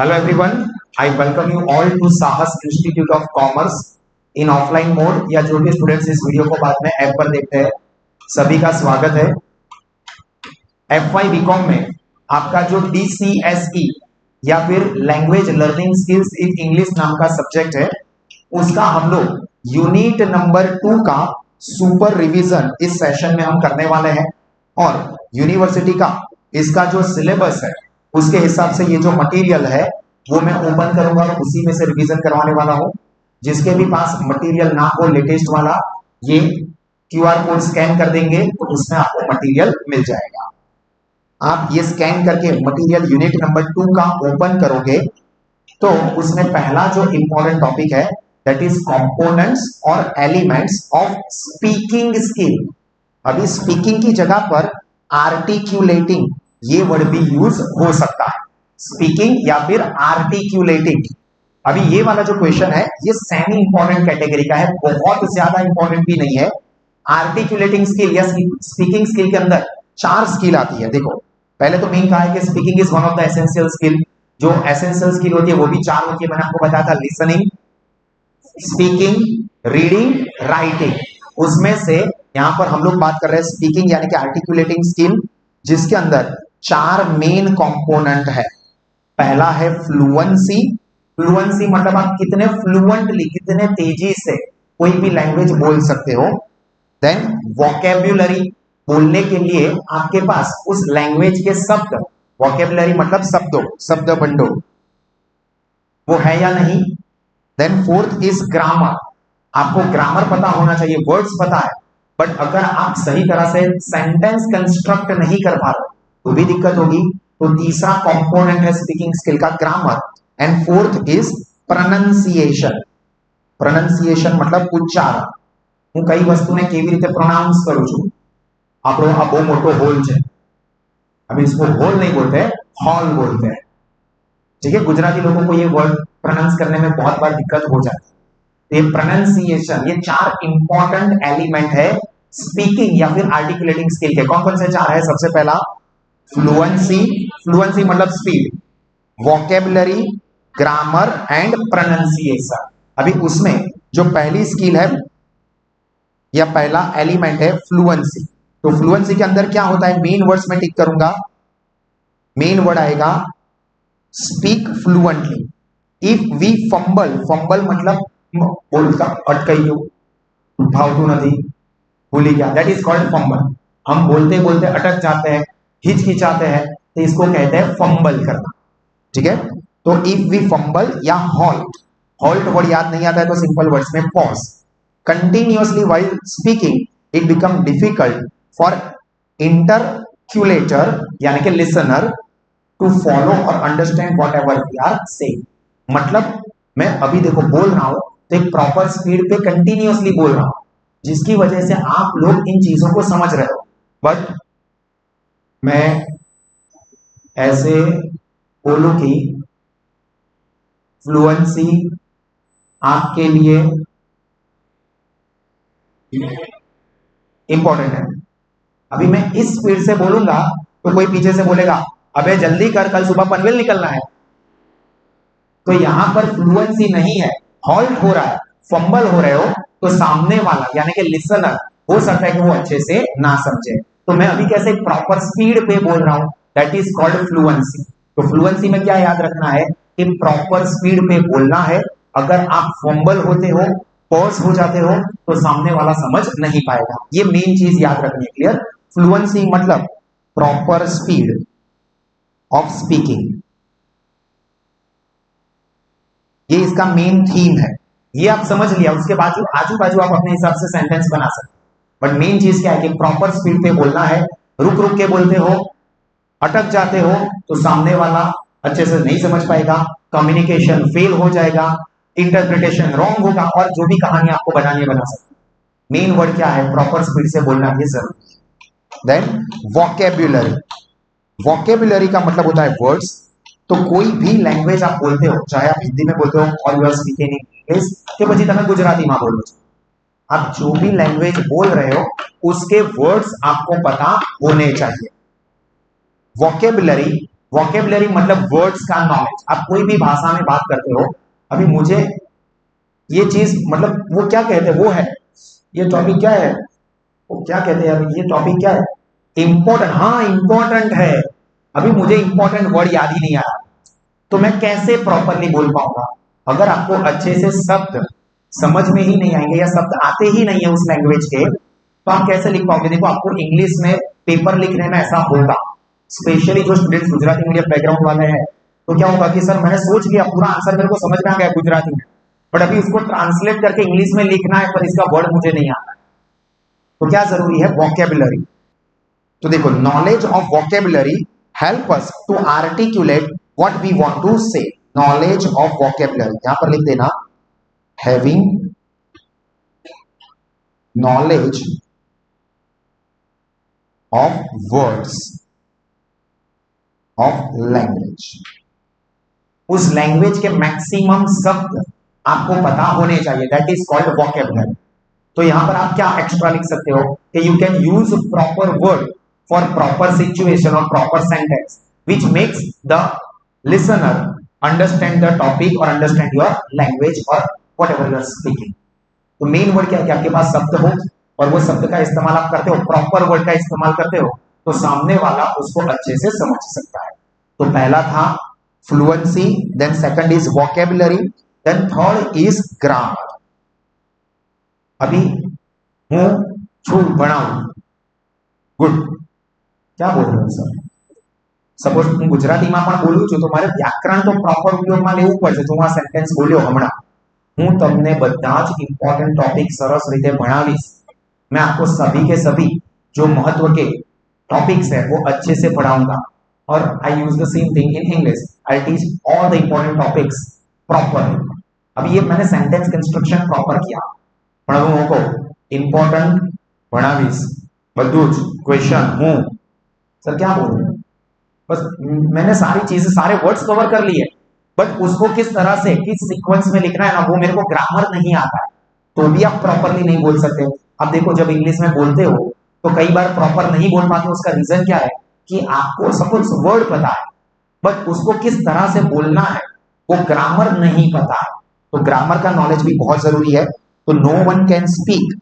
Hello everyone, I welcome you all to साहस institute of commerce in offline mode या जो भी students इस वीडियो को बाद में ऐप पर देखते हैं सभी का स्वागत है। FY बीकॉम में आपका जो DCSE या फिर language learning skills in English नाम का सब्जेक्ट है उसका हम लोग यूनिट नंबर 2 का सुपर रिवीजन इस सेशन में हम करने वाले हैं और यूनिवर्सिटी का इसका जो सिलेबस है उसके हिसाब से ये जो मटेरियल है वो मैं ओपन करूंगा और उसी में से रिवीजन करवाने वाला हूं। जिसके भी पास मटेरियल ना हो लेटेस्ट वाला ये QR कोड स्कैन कर देंगे तो उसमें आपको मटेरियल मिल जाएगा। आप ये स्कैन करके मटेरियल यूनिट नंबर 2 का ओपन करोगे तो उसमें पहला जो इंपॉर्टेंट टॉपिक है दैट इज कंपोनेंट्स और एलिमेंट्स ऑफ स्पीकिंग स्किल। अभी स्पीकिंग की जगह पर आर्टिक्यूलेटिंग ये वर्ड भी यूज हो सकता है, स्पीकिंग या फिर आर्टिक्यूलेटिंग। अभी ये वाला जो क्वेश्चन है ये सेमी इंपॉर्टेंट कैटेगरी का है, बहुत ज्यादा इंपॉर्टेंट भी नहीं है। आर्टिक्यूलेटिंग स्किल या स्पीकिंग स्किल के अंदर 4 स्किल आती है। देखो पहले तो मेन कहा है कि speaking is one of the essential skill. जो एसेंशियल स्किल होती है वो भी 4 होती है, मैंने आपको बताया था, लिसनिंग, स्पीकिंग, रीडिंग, राइटिंग। उसमें से यहां पर हम लोग बात कर रहे हैं स्पीकिंग यानी कि आर्टिकुलेटिंग स्किल, जिसके अंदर 4 मेन कंपोनेंट है। पहला है फ्लुएंसी। फ्लुएंसी मतलब आप कितने फ्लुएंटली, कितने तेजी से कोई भी लैंग्वेज बोल सकते हो। देन वोकैब्युलरी, बोलने के लिए आपके पास उस लैंग्वेज के शब्द, वोकैब्युलरी मतलब शब्दों, शब्द भंडोर, वो है या नहीं। देन फोर्थ इज ग्रामर, आपको ग्रामर पता होना चाहिए, वर्ड्स पता है, बट अगर आप सही तरह से सेंटेंस कंस्ट्रक्ट नहीं कर पा रहे तो भी दिक्कत होगी। तो तीसरा कंपोनेंट है स्पीकिंग स्किल का grammar. And fourth is pronunciation. Pronunciation मतलब उच्चारण। હું કઈ વસ્તુને કેવી રીતે પ્રોનાઉન્સ કરું છું। આપણો આ બહુ મોટો હોલ છે, अभी इसको होल नहीं बोलते, हॉल बोलते हैं। ठीक है, गुजराती लोगों को ये वर्ड प्रोनाउंस करने में बहुत बार दिक्कत हो जाती है। ये प्रोनंसिएशन, ये 4 इंपॉर्टेंट एलिमेंट है स्पीकिंग या फिर आर्टिकुलेटिंग स्किल के। कौन कौन से 4 है? सबसे पहला फ्लुएंसी, फ्लुएंसी मतलब speed, vocabulary, grammar and pronunciation. अभी उसमें जो पहली स्किल है या पहला एलिमेंट है फ्लुएंसी। तो फ्लुएंसी के अंदर क्या होता है, मेन वर्ड्स में टिक करूंगा। मेन वर्ड आएगा speak fluently. If we fumble, fumble मतलब बोलता अटकाई गयो, भावतु नहीं, भूली गया, दैट इज कॉल्ड फंबल। हम बोलते बोलते अटक जाते हैं, हिचकिचाते हैं, तो इसको कहते हैं फंबल करना। ठीक है, तो इफ वी फंबल या हॉल्ट, हॉल्ट वर्ड याद नहीं आता है तो सिंपल वर्ड्स में pause. Continuously while speaking it become difficult for interlocutor यानी कि लिसनर टू फॉलो और understand whatever we are saying. मतलब मैं अभी देखो बोल रहा हूं तो एक प्रॉपर स्पीड पे कंटिन्यूअसली बोल रहा हूं, जिसकी वजह से आप लोग इन चीजों को समझ रहे हो। बट मैं ऐसे बोलूं कि फ्लुएंसी आपके लिए इंपॉर्टेंट है। अभी मैं इस स्पीड से बोलूंगा तो कोई पीछे से बोलेगा अबे जल्दी कर, कल सुबह पनवेल निकलना है। तो यहां पर फ्लुएंसी नहीं है, हॉल्ट हो रहा है, फंबल हो रहे हो, तो सामने वाला यानी कि लिसनर हो सकता है कि वो अच्छे से ना समझे। तो मैं अभी कैसे प्रॉपर स्पीड पे बोल रहा हूं, दैट इज कॉल्ड फ्लुएंसी। तो फ्लुएंसी में क्या याद रखना है कि प्रॉपर स्पीड पे बोलना है। अगर आप फंबल होते हो, पॉज हो जाते हो, तो सामने वाला समझ नहीं पाएगा। ये मेन चीज याद रखनी है, क्लियर। फ्लुएंसी मतलब प्रॉपर स्पीड ऑफ स्पीकिंग, ये इसका मेन थीम है। ये आप समझ लिया, उसके बाद आजू बाजू आप अपने हिसाब से सेंटेंस बना सकते, बट मेन चीज क्या है कि प्रॉपर स्पीड पे बोलना है। रुक रुक के बोलते हो, अटक जाते हो, तो सामने वाला अच्छे से नहीं समझ पाएगा, कम्युनिकेशन फेल हो जाएगा, इंटरप्रिटेशन रॉन्ग होगा, और जो भी कहानी आपको बनानी है बना सकते। मेन वर्ड क्या है, प्रॉपर स्पीड से बोलना ये जरूरी है। देन वोकैब्युलरी, वोकैब्युलरी का मतलब होता है वर्ड्स। तो कोई भी लैंग्वेज आप बोलते हो, चाहे आप हिंदी में बोलते हो और यू आर स्पीकिंग इंग्लिश के પછી તમે ગુજરાતીમાં બોલો છો, आप जो भी लैंग्वेज बोल रहे हो उसके वर्ड्स आपको पता होने चाहिए। वोकैबुलरी वोकेबलरी मतलब वर्ड्स का नॉलेज। आप कोई भी भाषा में बात करते हो, अभी मुझे ये चीज मतलब वो क्या कहते हैं, वो है ये टॉपिक क्या है, वो क्या कहते हैं, अभी ये टॉपिक क्या है, इंपॉर्टेंट। हाँ इंपॉर्टेंट है, अभी मुझे इंपॉर्टेंट वर्ड याद ही नहीं आ रहा, तो मैं कैसे प्रॉपरली बोल पाऊंगा? अगर आपको अच्छे से शब्द समझ में ही नहीं आएंगे या शब्द आते ही नहीं है उस लैंग्वेज के, तो आप कैसे लिख पाओगे? देखो आपको इंग्लिश में पेपर लिखने में ऐसा होगा, स्पेशली जो स्टूडेंट्स गुजराती मीडियम बैकग्राउंड वाले हैं, तो क्या होगा कि सर मैंने सोच लिया पूरा आंसर मेरे को समझ में आ गया गुजराती में, बट अभी उसको ट्रांसलेट करके इंग्लिश में लिखना है, पर इसका वर्ड मुझे नहीं आता। तो क्या जरूरी है? वोकेबलरी। तो देखो, knowledge of vocabulary help us to articulate what we want to say. Knowledge of vocabulary, यहां पर लिख देना, having knowledge of words of language. उस लैंग्वेज के मैक्सिमम शब्द आपको पता होने चाहिए, दैट इज कॉल्ड वोकेबलरी। तो यहां पर आप क्या एक्स्ट्रा लिख सकते हो कि you can use proper word for proper situation और proper sentence which makes the listener understand the topic और अंडरस्टैंड योर लैंग्वेज और व्हाटएवर यू आर स्पीकिंग। तो मेन वर्ड क्या है कि आपके पास शब्द हो और वो शब्द का इस्तेमाल आप करते हो, प्रॉपर वर्ड का इस्तेमाल करते हो, तो सामने वाला उसको अच्छे से समझ सकता है। तो पहला था fluency, then second is vocabulary, then third is grammar. अभी हूं छू बनाऊ गुड, क्या बोल रहे हो सर? सपोज હું ગુજરાતીમાં પણ બોલું છું, તો મારે વ્યાકરણ તો પ્રોપર ઉપયોગમાં લેવું પડશે। તો હું આ સેન્ટેન્સ બોલ્યો હમણાં, હું તમને બધા જ ઇમ્પોર્ટન્ટ ટોપિક સરસ રીતે ભણાવીશ। मैं आपको सभी के सभी जो महत्व के टॉपिक्स है वो अच्छे से पढ़ाऊंगा। और I use the same thing in English, I teach all the important topics properly. अब ये मैंने सेंटेंस कंस्ट्रक्शन प्रॉपर किया, પણ હું કહો ઇમ્પોર્ટન્ટ ભણાવીશ બધું જ क्वेश्चन हूं, सर क्या बोल रहे हैं? बस मैंने सारी चीजें, सारे वर्ड्स कवर कर लिए, बट उसको किस तरह से किस सीक्वेंस में लिखना है ना, वो मेरे को ग्रामर नहीं आता है, तो भी आप प्रॉपरली नहीं बोल सकते। अब देखो जब इंग्लिश में बोलते हो तो कई बार प्रॉपर नहीं बोल पाते, उसका रीजन क्या है कि आपको सपोज वर्ड पता है बट उसको किस तरह से बोलना है वो ग्रामर नहीं पता है। तो ग्रामर का नॉलेज भी बहुत जरूरी है। तो no one can speak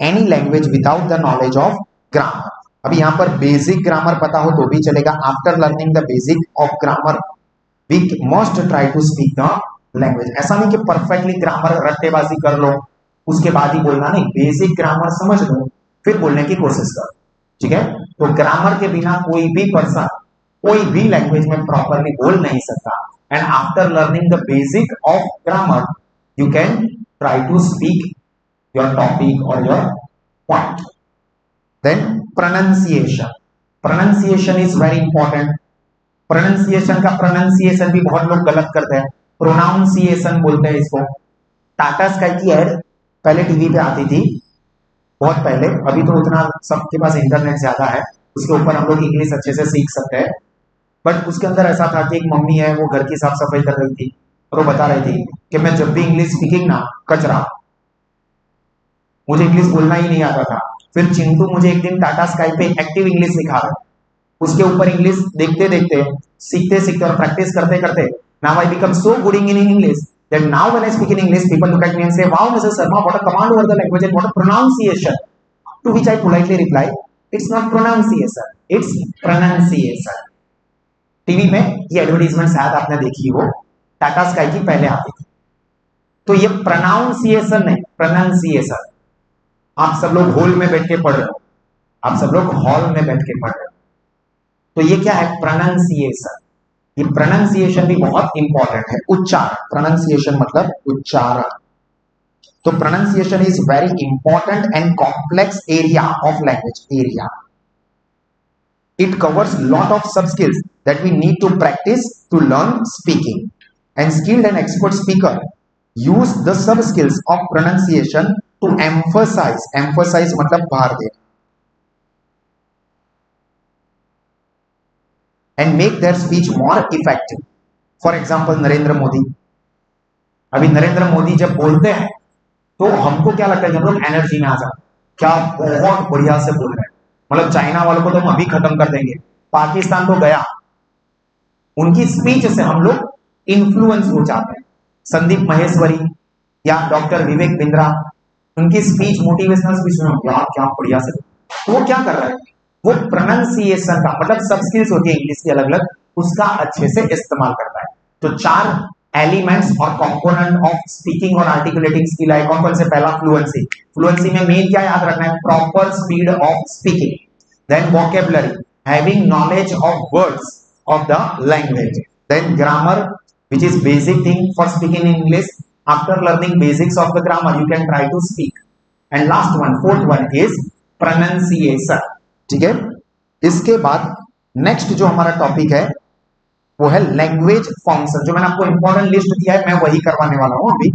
any language without the knowledge of grammar. अभी यहां पर बेसिक ग्रामर पता हो तो भी चलेगा। After learning the basic of grammar we must try to speak the language. ऐसा नहीं कि परफेक्टली ग्रामर रट्टेबाजी कर लो उसके बाद ही बोलना, नहीं, बेसिक ग्रामर समझ लो फिर बोलने की कोशिश करो, ठीक है? तो ग्रामर के बिना कोई भी पर्सन कोई भी लैंग्वेज में प्रॉपरली बोल नहीं सकता। And after learning the basic of grammar you can try to speak your topic or your point. Then pronunciation, pronunciation is very important। pronunciation का pronunciation भी बहुत लोग गलत करते हैं, pronunciation बोलते हैं इसको। टाटा स्काई की एड पहले टीवी पे आती थी बहुत पहले, अभी तो उतना सबके पास इंटरनेट ज्यादा है, उसके ऊपर हम लोग इंग्लिश अच्छे से सीख सकते हैं। बट उसके अंदर ऐसा था कि एक मम्मी है वो घर की साफ सफाई कर रही थी और वो बता रही थी कि मैं जब भी इंग्लिश स्पीकिंग ना कचरा, मुझे इंग्लिश बोलना ही नहीं आता था। फिर चिंटू मुझे एक दिन टाटा स्काई पे एक्टिव इंग्लिश सिखा रहा, उसके ऊपर इंग्लिश देखते देखते सीखते सीखते और प्रैक्टिस करते करते now I become so good in English that now when I speak in English people look at me and say wow Mr. Sharma what a command over the language and what a pronunciation, to which I politely reply it's not pronunciation it's pronunciation। TV में ये advertisement शायद आपने देखी हो, Tata sky की पहले आती थी। तो ये प्रोनाउंसिएशन नहीं, प्रोनाउंसिएशन। आप सब लोग हॉल में बैठ के पढ़ रहे हो, आप सब लोग हॉल में बैठ के पढ़ रहे हो, तो ये क्या है? प्रोनाउंसिएशन। ये प्रोनाउंसिएशन भी बहुत इंपॉर्टेंट है। उच्चारण, प्रोनाउंसिएशन मतलब उच्चारण। तो pronunciation is very important and complex area of language area. It covers lot of sub skills that we need to practice to learn speaking, and skilled and expert speaker use the sub skills of pronunciation to emphasize मतलब भार दे, and make their speech more effective। For example Narendra Modi, अभी नरेंद्र मोदी जब बोलते हैं तो हमको क्या लगता है जब लोग एनर्जी में आ जाते, क्या बहुत बढ़िया से बोल रहे हैं, मतलब चाइना वालों को तो हम अभी खत्म कर देंगे, पाकिस्तान तो गया, उनकी स्पीच से हम लोग इन्फ्लुएंस हो जाते हैं। संदीप माहेश्वरी या डॉक्टर विवेक बिंद्रा, उनकी स्पीच मोटिवेशनल स्पीच में यार क्या बढ़िया से, तो वो क्या कर रहा है, वो प्रोनाउंसिएशन का मतलब सब स्किल्स होती है इंग्लिश की अलग अलग, उसका अच्छे से इस्तेमाल करता है। तो 4 एलिमेंट्स और कंपोनेंट ऑफ स्पीकिंग और आर्टिकुलेटिंग स्किल है। कौन कौन से? पहला फ्लुएंसी, फ्लुएंसी में मेन क्या याद रखना है? Proper speed of speaking. Then vocabulary, having knowledge of words of the language. Then grammar, which is basic thing for speaking in English. After learning basics of the grammar, you can try to speak. And last one, fourth one is pronunciation. ठीक है, इसके बाद next जो हमारा topic है वो है language function. जो मैंने आपको इंपॉर्टेंट लिस्ट दिया है मैं वही करवाने वाला हूं अभी।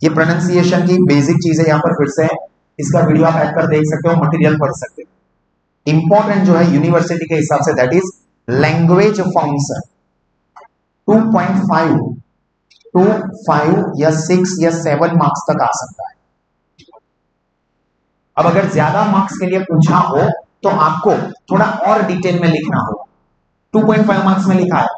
ये प्रोनाउंसिएशन की बेसिक चीजें यहाँ पर फिर से है, इसका वीडियो आप ऐड कर देख सकते हो, मटेरियल पढ़ सकते हो। इंपॉर्टेंट जो है यूनिवर्सिटी के हिसाब से that is language function. 2.5 to 5 या 6 या 7 मार्क्स तक आ सकता है। अब अगर ज्यादा मार्क्स के लिए पूछा हो तो आपको थोड़ा और डिटेल में लिखना होगा। 2.5 मार्क्स में लिखा है,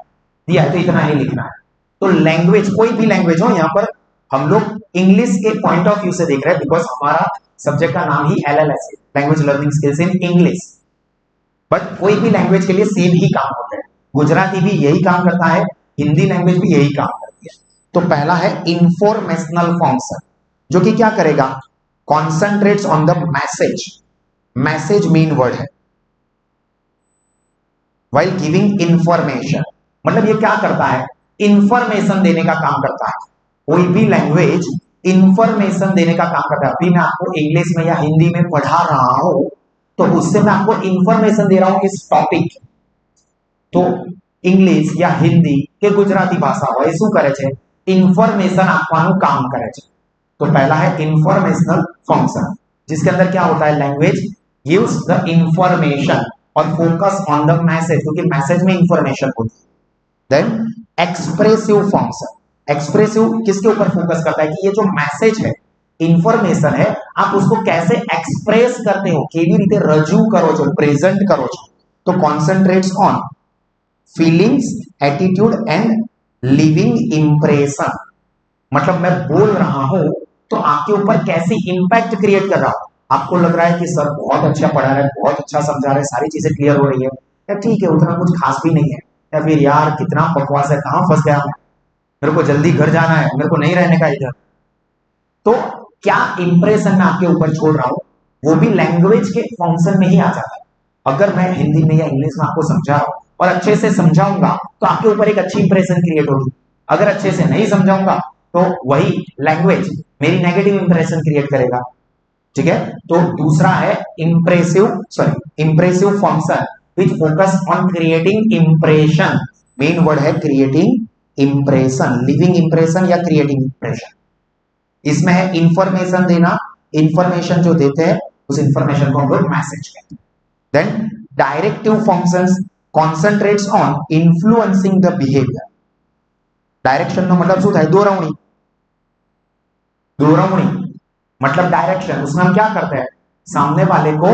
दिया है तो इतना ही लिखना है। तो लैंग्वेज, कोई भी लैंग्वेज हो, यहां पर हम लोग इंग्लिश के पॉइंट ऑफ व्यू से देख रहे हैं बिकॉज हमारा सब्जेक्ट का नाम ही LLS है, language learning skills in English. But कोई भी लैंग्वेज के लिए सेम ही काम होता है। गुजराती भी यही काम करता है, हिंदी लैंग्वेज भी यही काम करती है। तो पहला है इंफॉर्मेशनल फंक्शन, जो कि क्या करेगा? Concentrates on the message. Message main word है। व्हाइल गिविंग इंफॉर्मेशन, मतलब ये क्या करता है? इंफॉर्मेशन देने का काम करता है। कोई भी लैंग्वेज इंफॉर्मेशन देने का काम करता है। अभी मैं आपको इंग्लिश में या हिंदी में पढ़ा रहा हूं तो उससे मैं आपको इंफॉर्मेशन दे रहा हूं इस टॉपिक। तो इंग्लिश या हिंदी के गुजराती भाषा હોય શું કરે છે? इंफॉर्मेशन આપવાનું काम करे છે। तो पहला है इंफॉर्मेशनल फंक्शन, जिसके अंदर क्या होता है? लैंग्वेज गिव्स द इंफॉर्मेशन और फोकस ऑन द मैसेज, क्योंकि मैसेज में इंफॉर्मेशन होती है। देन एक्सप्रेसिव फंक्शन, एक्सप्रेसिव किसके ऊपर फोकस करता है कि ये जो मैसेज है, इंफॉर्मेशन है, आप उसको कैसे एक्सप्रेस करते हो, केवी रीते रजू करो છો, प्रेजेंट करो છો। तो concentrates on feelings, attitude and living impression. मतलब मैं बोल रहा हूं तो आपके ऊपर कैसी इंपैक्ट क्रिएट कर रहा हूं। आपको लग रहा है कि सर बहुत अच्छा पढ़ा रहा है, बहुत अच्छा समझा रहा है, सारी चीजें क्लियर हो रही है, या ठीक है उतना कुछ खास भी नहीं है, या फिर यार कितना बकवास है, कहां फंस गया मैं, मेरे को जल्दी घर जाना है, मेरे को नहीं रहने का इधर। तो क्या इंप्रेशन मैं आपके ऊपर छोड़ रहा हूं, वो भी लैंग्वेज के फंक्शन में ही आ जाता है। अगर मैं हिंदी में या इंग्लिश में आपको समझा रहा हूं और अच्छे से समझाऊंगा तो आपके ऊपर एक अच्छी इंप्रेशन क्रिएट होगी। अगर अच्छे से नहीं समझाऊंगा तो वही लैंग्वेज मेरी नेगेटिव इंप्रेशन क्रिएट करेगा। ठीक है, तो दूसरा है impressive function which focus on creating impression. Main word है क्रिएटिंग इंप्रेशन, लिविंग इंप्रेशन या क्रिएटिंग इंप्रेशन। इसमें है इंफॉर्मेशन देना, इंफॉर्मेशन जो देते हैं उस इंफॉर्मेशन को हम लोग मैसेज कहते हैं। Then directive functions concentrates on influencing the behavior. Direction નો मतलब શું થાય? દોરવણી, દોરવણી मतलब डायरेक्शन। उसमें हम क्या करते हैं? सामने वाले को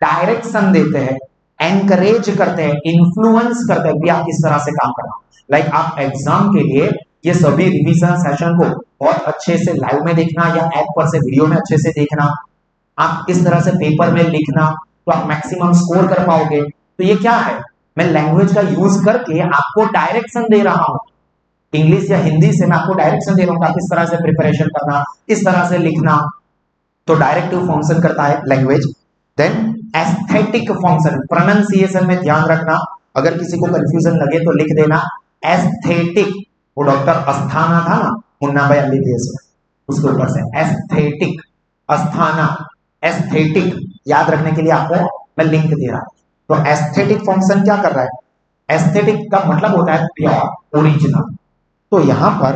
डायरेक्शन देते हैं, एनकरेज करते हैं, इन्फ्लुएंस करते हैं कि आप किस तरह से काम करना। लाइक आप एग्जाम के लिए ये सभी रिवीजन सेशन को बहुत अच्छे से लाइव में देखना या ऐप पर से वीडियो में अच्छे से देखना, आप इस तरह से पेपर में लिखना तो आप मैक्सिमम स्कोर कर पाओगे। तो ये क्या है? मैं लैंग्वेज का यूज करके आपको डायरेक्शन दे रहा हूं। इंग्लिश या हिंदी से मैं आपको डायरेक्शन दे रहा हूं, आप इस तरह से प्रिपरेशन करना, इस तरह से लिखना। तो डायरेक्टिव फंक्शन करता है language. Then aesthetic function, pronunciation में ध्यान रखना, अगर किसी को कंफ्यूजन लगे तो लिख देना एस्थेटिक। वो डॉक्टर अस्थाना था ना मुन्ना भाई एमबीबीएस में, उसके ऊपर से एस्थेटिक, अस्थाना, एस्थेटिक याद रखने के लिए आपको मैं लिंक दे रहा हूं। तो एस्थेटिक फंक्शन क्या कर रहा है? एस्थेटिक का मतलब होता है प्योर, ओरिजिनल। तो यहां पर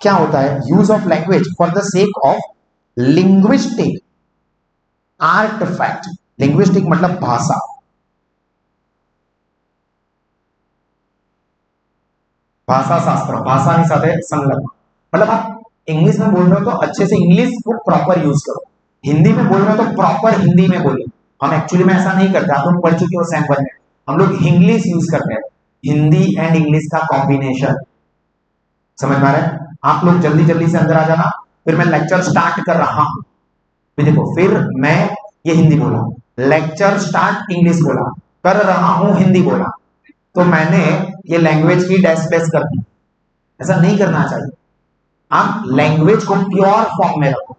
क्या होता है? Use of language for the sake of linguistic artefact. Linguistic मतलब भाषा, भाषा शास्त्र, भाषा ની સાથે संलग्न। मतलब आप इंग्लिश में बोल रहे हो तो अच्छे से इंग्लिश को प्रॉपर यूज करो, हिंदी में बोल रहे हो तो प्रॉपर हिंदी में बोलो। हम एक्चुअली में ऐसा नहीं करते, आप लोग पढ़ चुके हो सैम 1 में, हम लोग इंग्लिश यूज करते हैं, हिंदी एंड इंग्लिश का कॉम्बिनेशन। समझ में आ रहा है? आप लोग जल्दी जल्दी से अंदर आ जाना, फिर मैं लेक्चर स्टार्ट कर रहा हूं। फिर देखो, फिर मैं ये हिंदी बोला, लेक्चर स्टार्ट इंग्लिश बोला, कर रहा हूं हिंदी बोला, तो मैंने ये लैंग्वेज की डैश डैश कर दी। ऐसा नहीं करना चाहिए। आप लैंग्वेज को प्योर फॉर्म में रखो।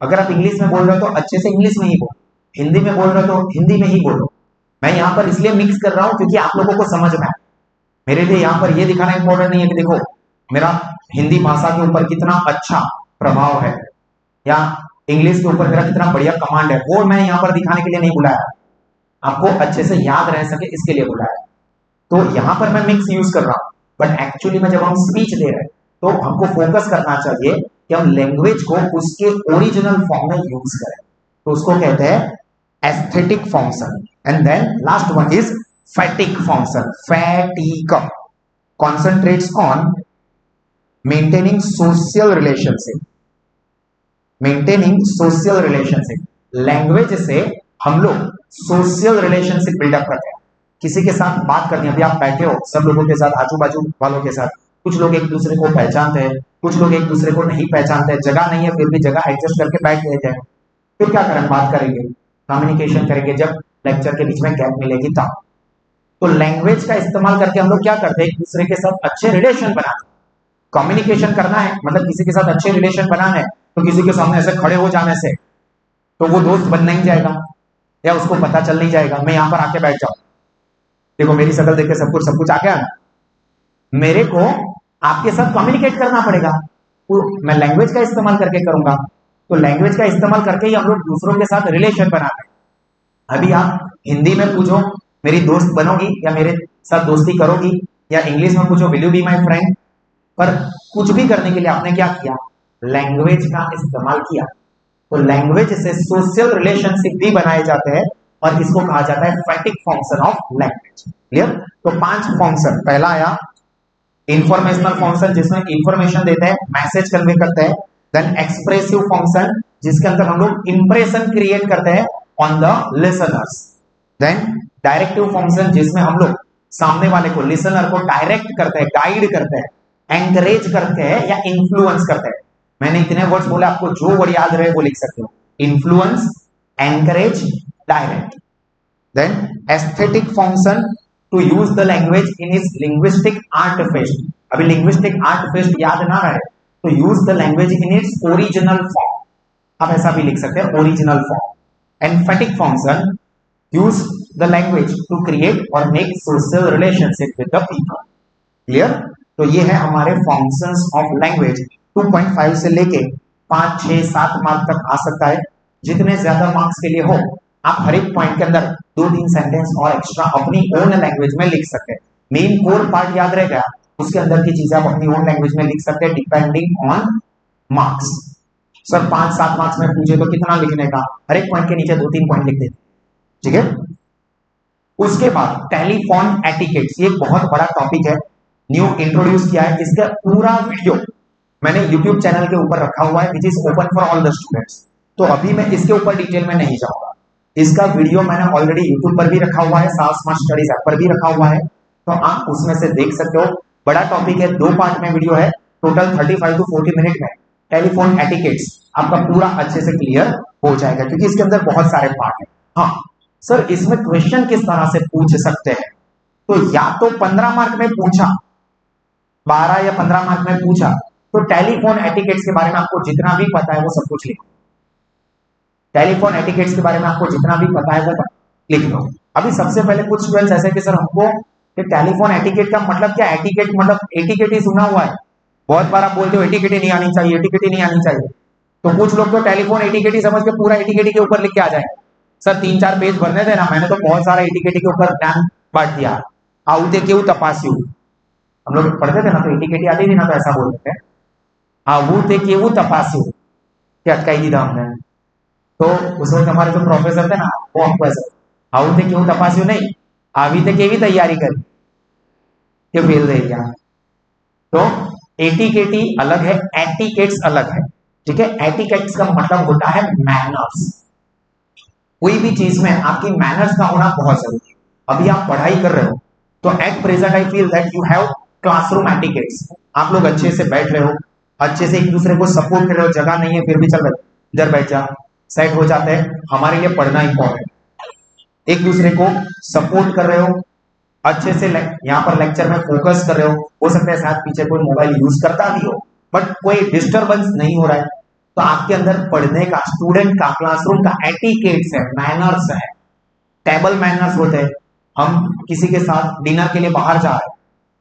अगर आप इंग्लिश में बोल रहे हो तो अच्छे से इंग्लिश में ही बोलो, हिंदी में बोल रहे हो तो हिंदी में ही बोलो। मैं यहां पर इसलिए मिक्स कर रहा हूं क्योंकि आप लोगों को समझ में आए। मेरे लिए यहां पर ये दिखाना इंपॉर्टेंट नहीं है कि देखो मेरा हिंदी भाषा के ऊपर कितना अच्छा प्रभाव है या इंग्लिश के ऊपर मेरा कितना बढ़िया कमांड है, वो मैं यहां पर दिखाने के लिए नहीं बुलाया। आपको अच्छे से याद रह सके इसके लिए बुलाया। तो यहां पर मैं मिक्स यूज कर रहा हूं, बट एक्चुअली में जब हम स्पीच दे रहे हैं तो हमको फोकस करना चाहिए कि हम लैंग्वेज को उसके ओरिजिनल फॉर्म में यूज करें। तो उसको कहते हैं aesthetic function. And then last one is phatic function. Phatic concentrates on maintaining social relationship, maintaining social relationship। Language से हम लोग सोशल रिलेशनशिप बिल्डअप करते हैं। किसी के साथ बात करनी है, अभी आप बैठे हो सब लोगों के साथ, आजू बाजू वालों के साथ, कुछ लोग एक दूसरे को पहचानते हैं, कुछ लोग एक दूसरे को नहीं पहचानते, जगह नहीं है फिर भी जगह एडजस्ट करके बैठ लेते हैं। फिर क्या करें? बात करेंगे, कम्युनिकेशन करेंगे, जब लेक्चर के बीच में गैप मिलेगी तब। तो लैंग्वेज का इस्तेमाल करके हम लोग क्या करते हैं? एक दूसरे के साथ अच्छे रिलेशन बनाते हैं। कम्युनिकेशन करना है मतलब किसी के साथ अच्छे रिलेशन बनाना है, तो किसी के सामने ऐसे खड़े हो जाने से तो वो दोस्त बन नहीं जाएगा या उसको पता चल नहीं जाएगा। मैं यहां पर आके बैठ जाऊं, देखो मेरी शक्ल देख के सब कुछ आ गया, मेरे को आपके साथ कम्युनिकेट करना पड़ेगा, तो मैं लैंग्वेज का इस्तेमाल करके करूंगा। तो लैंग्वेज का इस्तेमाल करके ही हम लोग दूसरों के साथ रिलेशन बनाते हैं। अभी आप हिंदी में पूछो मेरी दोस्त बनोगी या मेरे साथ दोस्ती करोगी, या इंग्लिश में पूछो will you be my friend, पर कुछ भी करने के लिए आपने क्या किया? लैंग्वेज का इस्तेमाल किया। तो लैंग्वेज से सोशल रिलेशनशिप भी बनाए जाते हैं और इसको कहा जाता है फैटिक फंक्शन ऑफ लैंग्वेज। क्लियर? तो 5 फंक्शन। पहला आया इंफॉर्मेशनल फंक्शन, जिसमें इंफॉर्मेशन देते हैं, मैसेज कन्वे करते हैं। देन एक्सप्रेसिव फंक्शन, जिसके अंदर हम लोग इंप्रेशन क्रिएट करते हैं on the listeners. Then directive function, जिसमें हम लोग सामने वाले को, लिसनर को डायरेक्ट करते हैं, गाइड करते हैं, एंकरेज करते हैं या इन्फ्लुएंस करते हैं। मैंने इतने वर्ड्स बोले, आपको जो वर्ड याद रहे वो लिख सकते हो। Influence, encourage, direct. Then aesthetic function, to use the language in is linguistic artificial. अभी लिंग्विस्टिक आर्टिफिशियल याद ना रहे तो use the language in its original form, आप ऐसा भी लिख सकते हैं, original form. And phatic function, use the language to create और make social relationship with the people. Clear? तो ये है हमारे फंक्शंस ऑफ लैंग्वेज। 2.5 से लेके 5, 6, 7 मार्क तक आ सकता है। जितने ज्यादा मार्क्स के लिए हो, आप हर एक पॉइंट के अंदर 2-3 सेंटेंस और एक्स्ट्रा अपनी ओन लैंग्वेज में लिख सकते हैं। मेन कोर पार्ट याद रहेगा, उसके अंदर की चीजें आप अपनी ओन लैंग्वेज में लिख सकते हैं depending on marks. Sir 5-7 marks में पूछे तो कितना लिखने का? हर एक पॉइंट के नीचे 2-3 पॉइंट लिख देते, ठीक है? उसके बाद टेलीफोन एटिकेट्स, ये बहुत बड़ा टॉपिक है, न्यू इंट्रोड्यूस किया है। इसका पूरा वीडियो मैंने YouTube चैनल के ऊपर रखा हुआ है, which is open for all the students. तो अभी मैं इसके ऊपर डिटेल में नहीं जाऊंगा। इसका वीडियो मैंने ऑलरेडी YouTube पर भी रखा हुआ है, साथ स्मार्ट स्टडीज ऐप पर भी रखा हुआ है, तो आप उसमें से देख सकते हो। बड़ा टॉपिक है, 2 पार्ट में वीडियो है, टोटल 35 to 40 मिनट में टेलीफोन एटिकेट्स आपका पूरा अच्छे से क्लियर हो जाएगा, क्योंकि इसके अंदर बहुत सारे पार्ट है। हाँ सर, इसमें क्वेश्चन किस तरह से पूछ सकते हैं? तो या तो 15 मार्क में पूछा, 12 या 15 मार्क में पूछा, तो टेलीफोन एटिकेट्स के बारे में आपको जितना भी पता है वो सब कुछ लिखो। टेलीफोन एटिकेट्स के बारे में आपको जितना भी पता है वो लिख लो। अभी सबसे पहले कुछ स्टूडेंट्स ऐसे कि सर हमको टेलीफोन एटिकेट का मतलब क्या? एटिकेट मतलब एटिकेट ही सुना हुआ है, बहुत बार आप बोलते हो एटिकेट ही नहीं आनी चाहिए, एटिकेट ही नहीं आनी चाहिए। तो कुछ लोग तो टेलीफोन एटिकेट ही समझ के पूरा एटिकेट के ऊपर लिख के आ जाए। सर 3-4 पेज भरने थे ना, मैंने तो बहुत सारा एटिकेट के ऊपर ज्ञान बांट दिया। आउते क्यों तपास्यू, हम लोग पढ़ते थे ना, तो एटिकेट आती थी ना, तो ऐसा बोलते थे, आऊते क्यों तपास्यू, क्या अटकाई दी था हमने। तो उस वक्त हमारे जो प्रोफेसर थे ना, वो हमको ऐसा आऊते क्यों तपास्यू नहीं, आवी ते केवी तैयारी करी, ये फेल दे दिया। तो एटिकेटी अलग है, एटिकेट्स अलग है, ठीक है? एटिकेट्स का मतलब होता है मैनर्स। कोई भी चीज में आपकी मैनर्स का होना बहुत जरूरी है। अभी आप पढ़ाई कर रहे हो, तो at present I feel that you have classroom etiquettes. आप लोग अच्छे से बैठ रहे हो, अच्छे से एक दूसरे को सपोर्ट कर रहे हो, जगह नहीं है फिर भी चल रहे इधर बैठ जा, सेट हो जाते हैं। हमारे लिए पढ़ना इंपॉर्टेंट, एक दूसरे को सपोर्ट कर रहे हो, अच्छे से यहाँ पर लेक्चर में फोकस कर रहे हो सकता है शायद पीछे कोई मोबाइल यूज करता भी हो, बट कोई डिस्टरबेंस नहीं हो रहा है, तो आपके अंदर पढ़ने का, स्टूडेंट का, क्लासरूम का एटिकेट्स है, मैनर्स है, टेबल मैनर्स होते हैं। हम किसी के साथ डिनर के लिए बाहर जा रहे हैं,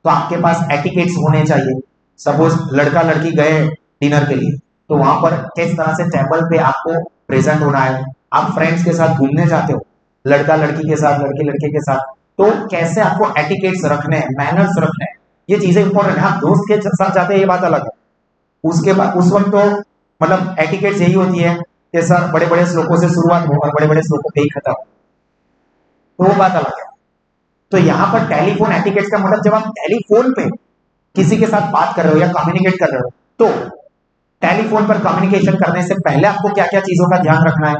तो आपके पास एटिकेट्स होने चाहिए। सपोज लड़का लड़की गए डिनर के लिए, तो वहां पर किस तरह से टेबल पे आपको प्रेजेंट होना है। आप फ्रेंड्स के साथ घूमने जाते हो, लड़का लड़की के साथ, लड़के लड़के के साथ, तो कैसे आपको एटिकेट्स रखने हैं, मैनर्स रखने हैं, ये चीजें इंपॉर्टेंट है। आप दोस्त के साथ जाते हैं ये बात अलग है, उसके बाद उस वक्त तो मतलब एटिकेट्स यही होती है कि सर बड़े बड़े श्लोकों से शुरुआत हो और बड़े बड़े श्लोकों पे ही खत्म, तो वो बात अलग है। तो यहाँ पर टेलीफोन एटिकेट्स का मतलब जब आप टेलीफोन पे किसी के साथ बात कर रहे हो या कम्युनिकेट कर रहे हो, तो टेलीफोन पर कम्युनिकेशन करने से पहले आपको क्या क्या चीजों का ध्यान रखना है।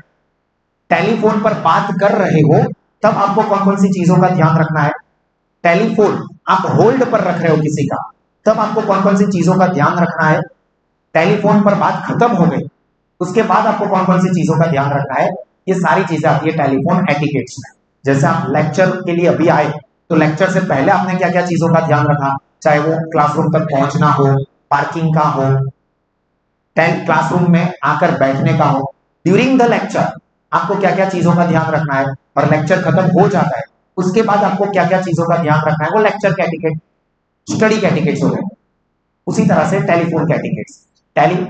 टेलीफोन पर बात कर रहे हो तब आपको कौन कौन सी चीजों का ध्यान रखना है। टेलीफोन आप होल्ड पर रख रहे हो किसी का, तब आपको कौन कौन सी चीजों का ध्यान रखना है। टेलीफोन पर बात खत्म हो गई, उसके बाद आपको कौन कौन सी चीजों का ध्यान रखना है। ये सारी चीजें आती है टेलीफोन एटिकेट्स में। जैसे आप लेक्चर के लिए अभी आए, तो लेक्चर से पहले आपने क्या क्या चीजों का ध्यान रखा, चाहे वो क्लासरूम तक पहुंचना हो, पार्किंग का हो, क्लासरूम में आकर बैठने का हो। ड्यूरिंग द लेक्चर आपको क्या क्या चीजों का ध्यान रखना है, और लेक्चर खत्म हो जाता है उसके बाद आपको क्या क्या चीजों का ध्यान रखना है। वो लेक्चर के एटिकेट, स्टडी के एटिकेट्स हो गए। उसी तरह से टेलीफोन के एटिकेट्स,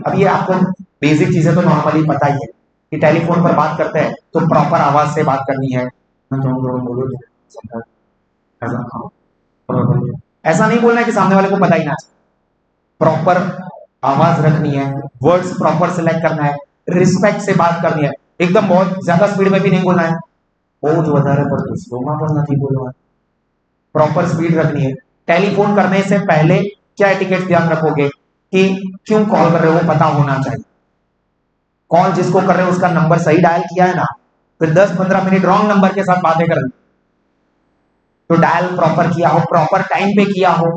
अब ये आपको बेसिक चीजें तो नॉर्मली पता ही है कि टेलीफोन पर बात करते हैं तो प्रॉपर आवाज से बात करनी है। ऐसा नहीं बोलना है कि सामने वाले को पता ही ना, प्रॉपर आवाज रखनी है, वर्ड्स प्रॉपर सिलेक्ट करना है, रिस्पेक्ट से बात करनी है, एकदम बहुत ज्यादा स्पीड में भी नहीं बोलना है, बहुत વધારે પડતું સ્લોમાં પણ નથી બોલવાનું, प्रॉपर स्पीड रखनी है। टेलीफोन करने से पहले क्या एटिकेट ध्यान रखोगे कि क्यों कॉल कर रहे हो पता होना चाहिए। कॉल जिसको कर रहे हो उसका नंबर सही डायल किया है ना, फिर 10-15 मिनट रॉन्ग नंबर के साथ बातें कर, तो डायल प्रॉपर किया हो, प्रॉपर टाइम पे किया हो।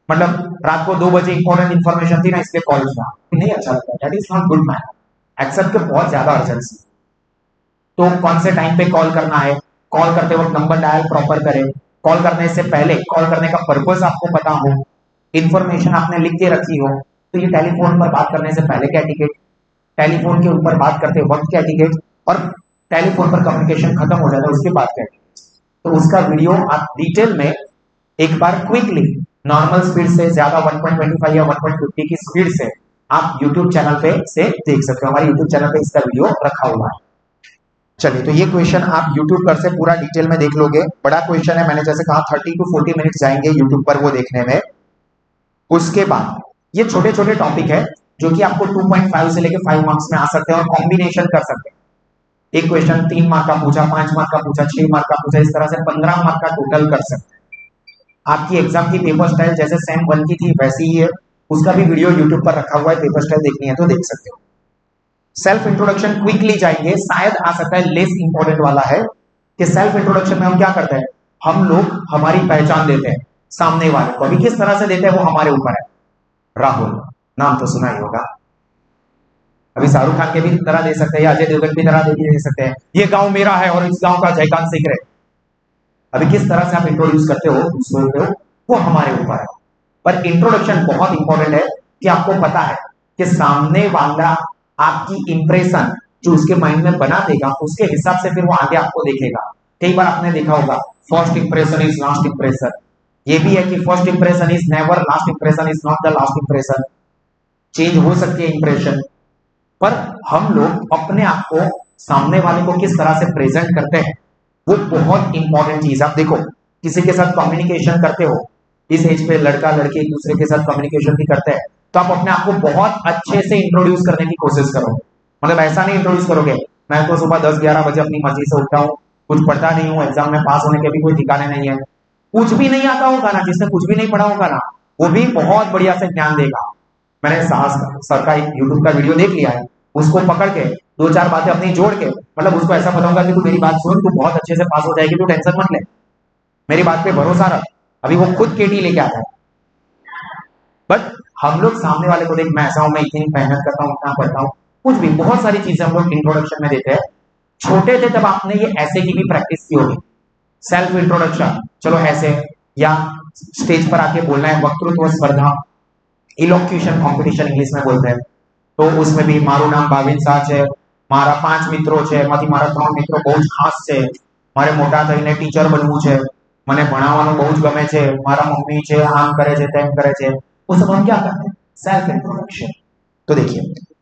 मतलब रात को 2 बजे इंपॉर्टेंट इंफॉर्मेशन थी ना, इसलिए कॉल किया, नहीं अच्छा लगता, that is not good man, except के बहुत ज्यादा अर्जेंसी। तो कौन से टाइम पे कॉल करना है, कॉल करते वक्त नंबर डायल प्रॉपर करें, कॉल करने से पहले कॉल करने का पर्पस आपको पता हो, इंफॉर्मेशन आपने लिख के रखी हो। तो ये टेलीफोन पर बात करने से पहले के एटिकेट, टेलीफोन के ऊपर बात करते वक्त के एटिकेट, और टेलीफोन पर कम्युनिकेशन खत्म हो जाता है उसके बाद के एटिकेट। तो उसका वीडियो आप डिटेल में एक बार क्विकली नॉर्मल स्पीड से, ज्यादा 1.25 या 1.50 की स्पीड से आप YouTube चैनल पे से देख सकते हो। हमारे YouTube चैनल पे इसका वीडियो रखा हुआ है। चलिए, तो ये क्वेश्चन आप YouTube पर से पूरा डिटेल में देख लोगे। बड़ा क्वेश्चन है, मैंने जैसे कहा 30 to 40 मिनट जाएंगे YouTube पर वो देखने में। उसके बाद ये छोटे छोटे टॉपिक है जो कि आपको 2.5 से लेके 5 मार्क्स में आ सकते हैं और कॉम्बिनेशन कर सकते हैं। एक क्वेश्चन 3 मार्क का पूछा, 5 मार्क का पूछा, 6 मार्क का पूछा, इस तरह से 15 मार्क का टोटल कर सकते हैं। आपकी एग्जाम की पेपर स्टाइल जैसे सेम 1 की थी वैसी ही है, उसका भी वीडियो YouTube पर रखा हुआ है, पेपर स्टाइल देखनी है तो देख सकते हो। सेल्फ इंट्रोडक्शन क्विकली जाएंगे, शायद आ सकता है लेस इंपॉर्टेंट वाला है कि सेल्फ इंट्रोडक्शन में हम क्या करते हैं, हम लोग हमारी पहचान देते हैं सामने वाले को। अभी किस तरह से देते हैं वो हमारे ऊपर है। राहुल, नाम तो सुना ही होगा, अभी शाहरुख खान के भी तरह दे सकते हैं या अजय देवगन की तरह दे सकते हैं, ये गांव मेरा है और इस गांव का जयकांत सिंह है। अभी किस तरह से आप इंट्रोड्यूस करते हो दूसरों को वो हमारे ऊपर है। पर इंट्रोडक्शन बहुत इंपॉर्टेंट है कि आपको पता है कि सामने वाला आपकी इंप्रेशन जो उसके माइंड में बना देगा, उसके हिसाब से फिर वो आगे आपको देखेगा। कई बार आपने देखा होगा first impression is last impression, ये भी है कि first impression is never, last impression is not the last impression. Change हो सकती है इंप्रेशन, पर हम लोग अपने आप को सामने वाले को किस तरह से प्रेजेंट करते हैं वो बहुत इंपॉर्टेंट चीज। आप देखो किसी के साथ कम्युनिकेशन करते हो, इस एज पे लड़का लड़की एक दूसरे के साथ कम्युनिकेशन भी करते हैं, तो आप अपने आप को बहुत अच्छे से इंट्रोड्यूस करने की कोशिश करोगे। मतलब ऐसा नहीं इंट्रोड्यूस करोगे मैं तो सुबह 10-11 बजे अपनी मर्जी से उठता हूँ, कुछ पढ़ता नहीं हूँ, एग्जाम में पास होने के भी कोई ठिकाने नहीं है, कुछ भी नहीं आता होगा ना, जिसने कुछ भी नहीं पढ़ा होगा ना वो भी बहुत बढ़िया से ज्ञान देगा। मैंने साहस सर का यूट्यूब का वीडियो देख लिया है, उसको पकड़ के 2-4 बातें अपनी जोड़ के, मतलब उसको ऐसा बताऊंगा कि तू मेरी बात सुन, तू बहुत अच्छे से पास हो जाएगी, तू टेंशन मत ले। मेरी बात पे भरोसा रख, अभी वो खुद केटी लेके आता है। बट हम लोग सामने वाले को देख, मैं ऐसा हूं, मैं इतनी मेहनत करता हूँ, इतना पढ़ता हूँ, कुछ भी बहुत सारी चीजें हम लोग इंट्रोडक्शन में देते हैं। छोटे थे तब आपने ये ऐसे की भी प्रैक्टिस की होगी, सेल्फ इंट्रोडक्शन, चलो ऐसे, या स्टेज पर आके बोलना है, वक्तृत्व स्पर्धा, इलोक्यूशन कॉम्पिटिशन इंग्लिश में बोलते हैं, तो उसमें भी मारू नाम भाविन शाह છે, મારા 5 મિત્રો છે, એમાંથી મારા 3 મિત્રો બહુ જ ખાસ છે, મારે મોટા થઈને ટીચર બનવું છે, મને ભણાવવાનું બહુ જ ગમે છે, મારા મમ્મી છે આમ કરે છે તેમ કરે છે, वो सब हम क्या करते हैं, सेल्फ इंट्रोडक्शन। तो देखिए,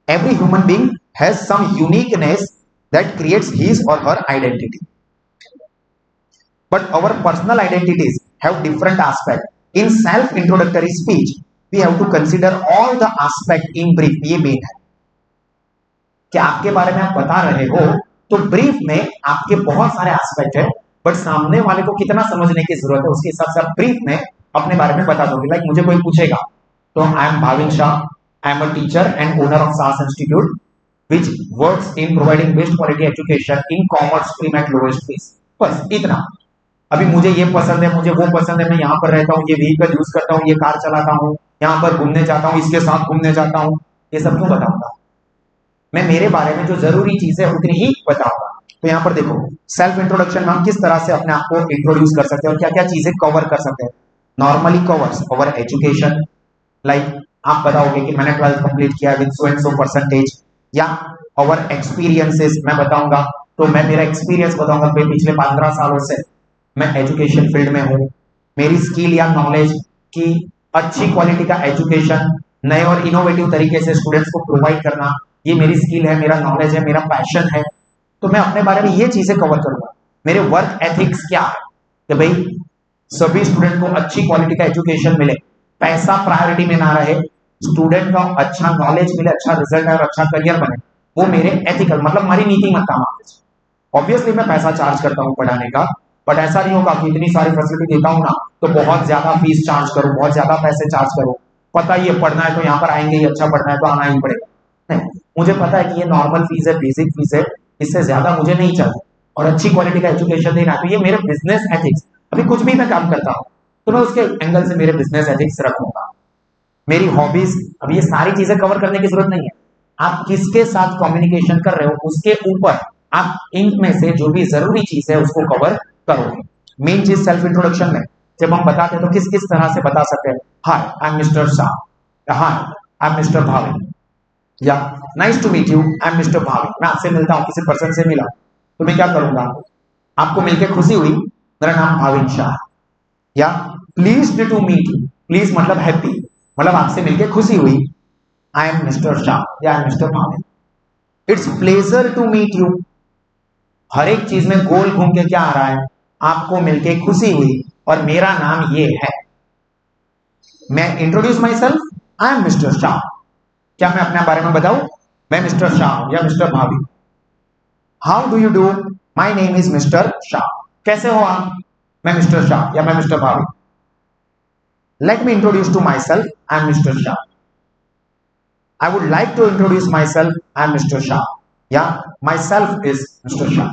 every human being has some uniqueness that creates his और her identity, but our personal identities have different aspect. In self introductory speech we have to consider all the aspect in brief. ये main है कि आपके बारे में आप बता रहे हो तो ब्रीफ में आपके बहुत सारे एस्पेक्ट है, बट सामने वाले को कितना समझने की जरूरत है उसके हिसाब से आप ब्रीफ में अपने बारे में बता दोगे। लाइक मुझे कोई पूछेगा तो I am Bhavin Shah, I am a teacher and owner of साहस institute which works in providing best quality education in commerce stream at lowest fees। बस इतना। अभी मुझे ये पसंद है, मुझे वो पसंद है, मैं यहाँ पर रहता हूँ, ये व्हीकल यूज करता हूँ, ये कार चलाता हूँ, यहाँ पर घूमने जाता हूँ, इसके साथ घूमने जाता हूँ, ये सब क्यों बताऊंगा? मैं मेरे बारे में जो जरूरी चीज है उतनी ही बताऊंगा। तो यहाँ पर देखो, सेल्फ इंट्रोडक्शन में हम किस तरह से अपने आप को इंट्रोड्यूस कर सकते हैं और क्या क्या चीजें कवर कर सकते हैं। नॉर्मली कवर्स अवर एजुकेशन, लाइक आप बताओगे कि मैंने 12th कंप्लीट किया with so and so percentage, या अवर एक्सपीरियंसेस मैं बताऊंगा, तो मैं मेरा एक्सपीरियंस बताऊंगा कि पिछले 15 सालों से मैं एजुकेशन फील्ड में हूँ। मेरी स्किल या नॉलेज की अच्छी क्वालिटी का एजुकेशन नए और इनोवेटिव तरीके से स्टूडेंट्स को प्रोवाइड करना, ये मेरी स्किल है, मेरा नॉलेज है, मेरा पैशन है। तो मैं अपने बारे में ये चीजें कवर करूंगा। मेरे वर्क एथिक्स क्या है कि भाई सभी स्टूडेंट को अच्छी क्वालिटी का एजुकेशन मिले, पैसा प्रायोरिटी में ना रहे, स्टूडेंट का अच्छा नॉलेज मिले, अच्छा रिजल्ट है और अच्छा करियर बने, वो मेरे एथिकल मतलब हमारी नीतिमत्ता में। ऑब्वियसली मैं पैसा चार्ज करता हूँ पढ़ाने का, बट ऐसा नहीं होगा कि इतनी सारी फैसिलिटी देता हूँ ना तो बहुत ज्यादा फीस चार्ज करूँ, बहुत ज्यादा पैसे चार्ज करूँ। पता ही है पढ़ना है तो यहाँ पर आएंगे ही, अच्छा पढ़ना है तो आना ही पड़ेगा। नहीं, मुझे पता है कि ये नॉर्मल फीस है, बेसिक फीस है, इससे ज्यादा मुझे नहीं चाहिए और अच्छी क्वालिटी का एजुकेशन देना है। तो ये मेरे बिजनेस एथिक्स, अभी कुछ भी मैं काम करता हूँ तो मैं उसके एंगल से मेरे बिजनेस एथिक्स रखूंगा। मेरी हॉबीज, अब ये सारी चीजें कवर करने की जरूरत नहीं है, आप किसके साथ कम्युनिकेशन कर रहे हो उसके ऊपर आप इनमें से जो भी जरूरी चीज है उसको कवर करोगे। मेन चीज सेल्फ इंट्रोडक्शन में जब हम बताते हैं तो किस किस तरह से बता सकते हैं। Hi I am mister Shah, hi I am mister Bhavin, या nice to meet you, I am mister Bhavin. मैं आपसे मिलता हूँ, किसी पर्सन से मिला तो मैं क्या करूंगा, आपको मिलकर खुशी हुई, मेरा नाम भाविन शाह, या please to meet you, please मतलब हैप्पी, मतलब आपसे मिलकर खुशी हुई, आई एम मिस्टर शाह या I am mister Bhavin, it's pleasure to meet you. हर एक चीज में गोल घूम के क्या आ रहा है, आपको मिलके खुशी हुई और मेरा नाम ये है। मैं introduce my self, I am mister Shah, क्या मैं अपने बारे में बताऊं, मैं मिस्टर शाह या mister Bhavin. How do you do, my name is mister Shah, कैसे हो आप, मैं मिस्टर शाह या मैं mister Bhavin. Let me introduce to myself, I am Mr. Shah. I would like to introduce myself, I am Mr. Shah. Yeah, myself is Mr. Shah.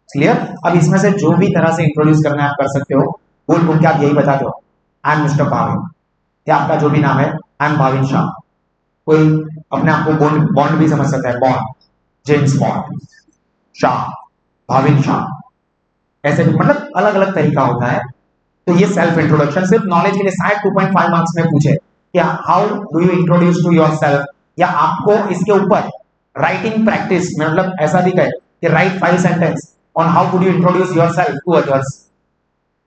Clear? अब इसमें से जो भी तरह से इंट्रोड्यूस करना है आप कर सकते हो, बोल बोल के आप यही बताते हो, आई एम मिस्टर भाविन, या आपका जो भी नाम है, आई एम भाविन शाह। कोई अपने आप को बॉन्ड भी समझ सकता है, bond, James bond, Shah, Bhavin Shah, ऐसे भी मतलब अलग अलग तरीका होता है। तो ये सेल्फ इंट्रोडक्शन सिर्फ नॉलेज के लिए शायद 2.5 मार्क्स में पूछे कि how do you introduce to yourself, या आपको इसके ऊपर राइटिंग प्रैक्टिस में मतलब ऐसा भी कहे कि write 5 sentence on how would you introduce yourself to others.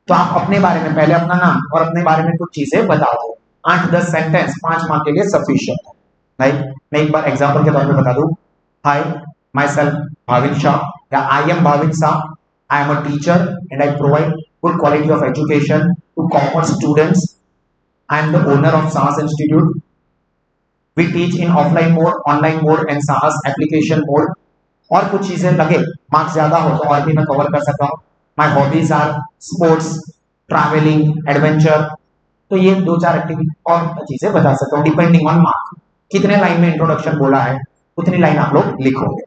तो आप अपने बारे में पहले अपना नाम और अपने बारे में कुछ चीजें बता दो, 8-10 सेंटेंस 5 मार्क के लिए सफिशिएंट है। राइट, मैं एक बार एग्जांपल के तौर पे बता दूं, हाय माई सेल्फ भाविन शाह, या I M Bhavin Shah, I am a teacher and I provide good quality of education to commerce students. I am the owner of Sahas Institute. We teach in offline mode, online mode and Sahas application mode. और कुछ चीजें लगे marks ज्यादा हो तो और भी मैं कवर कर सकता हूँ। My hobbies are sports, traveling, adventure। तो ये 2-4 एक्टिविटी और चीजें बता सकता हूँ डिपेंडिंग ऑन मार्क। कितने लाइन में इंट्रोडक्शन बोला है उतनी लाइन आप लोग लिखोगे।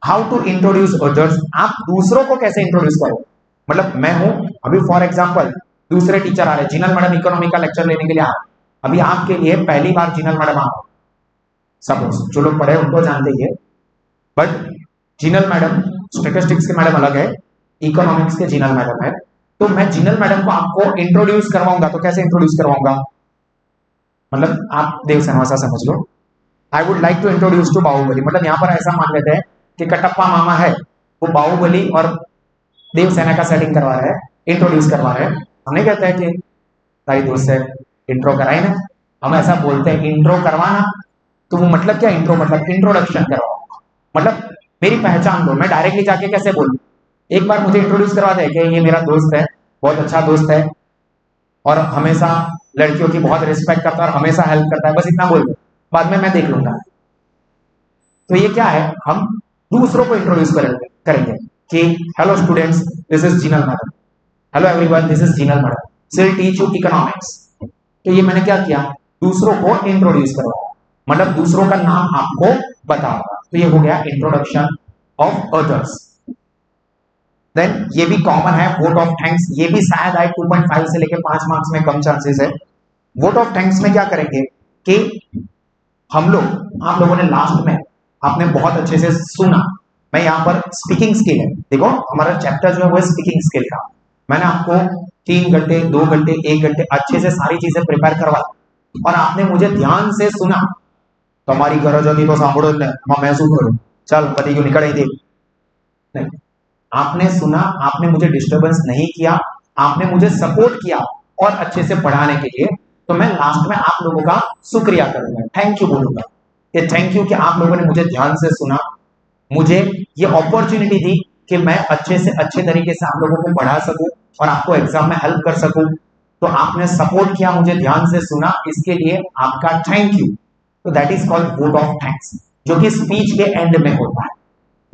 हाउ टू इंट्रोड्यूस अदर्स, आप दूसरों को कैसे इंट्रोड्यूस करो, मतलब मैं हूं, अभी फॉर एग्जांपल दूसरे टीचर आ रहे, जिनल मैडम इकोनॉमी का लेक्चर लेने के लिए आ, अभी आपके लिए पहली बार जिनल मैडम आ, सपोज जो लोग पढ़े उनको जानते ही है, बट जिनल मैडम स्टैटिस्टिक्स के मैडम अलग है, इकोनॉमिक्स के जिनल मैडम है। तो मैं जिनल मैडम को आपको इंट्रोड्यूस करवाऊंगा, तो कैसे इंट्रोड्यूस करवाऊंगा, मतलब आप देव सनवासा समझ लो, I would like to introduce to Baahubali, मतलब यहाँ पर ऐसा मान लेते हैं कि कटप्पा मामा है, वो बाहुबली और देवसेना का सेटिंग करवा रहे हैं, इंट्रोड्यूस करवा रहे हैं। हम नहीं कहते हैं कि भाई दोस्त से इंट्रो कराए ना, हम ऐसा बोलते हैं इंट्रो करवाना, तो वो मतलब क्या, इंट्रो मतलब इंट्रोडक्शन करवाओ, मतलब मेरी पहचान दो। मैं डायरेक्टली जाके कैसे बोलूं, एक बार मुझे इंट्रोड्यूस करवा दे कि ये मेरा दोस्त है, बहुत अच्छा दोस्त है और हमेशा लड़कियों की बहुत रिस्पेक्ट करता है और हमेशा हेल्प करता है, बस इतना बोल दो, बाद में मैं देख लूंगा। तो ये क्या है, हम दूसरों को इंट्रोड्यूस करेंगे कि hello students, this is Jinal madam, hello everyone, this is Jinal madam, she'll teach you economics. तो ये मैंने क्या किया, दूसरों को इंट्रोड्यूस करवाया, मतलब दूसरों का नाम आपको बताओ, तो ये हो गया इंट्रोडक्शन ऑफ अदर्स। देन ये भी कॉमन है, वोट ऑफ थैंक्स, ये भी शायद आए 2.5 से लेके 5 मार्क्स में, कम चांसेस है। वोट ऑफ थैंक्स में क्या करेंगे कि हम लोग, आप लोगों ने लास्ट में आपने बहुत अच्छे से सुना, मैं यहाँ पर स्पीकिंग स्किल है, देखो हमारा चैप्टर जो है वो स्पीकिंग स्किल का, मैंने आपको 3 घंटे 2 घंटे 1 घंटे अच्छे से सारी चीजें प्रिपेयर करवा और आपने मुझे ध्यान से सुना, तुम्हारी गरज होती तो सांभो ने मैं शू करूं, चल पति क्यों निकल दे, नहीं, आपने सुना, आपने मुझे डिस्टर्बेंस नहीं किया, आपने मुझे सपोर्ट किया और अच्छे से पढ़ाने के लिए, तो मैं लास्ट में आप लोगों का शुक्रिया करूंगा, थैंक यू बोलूंगा, ये थैंक यू कि आप लोगों ने मुझे ध्यान से सुना, मुझे ये अपॉर्चुनिटी दी कि मैं अच्छे से अच्छे तरीके से आप लोगों को पढ़ा सकूं और आपको एग्जाम में हेल्प कर सकूं, तो आपने सपोर्ट किया, मुझे ध्यान से सुना, इसके लिए आपका थैंक यू। तो that is called vote of thanks, जो कि स्पीच के एंड में होता है,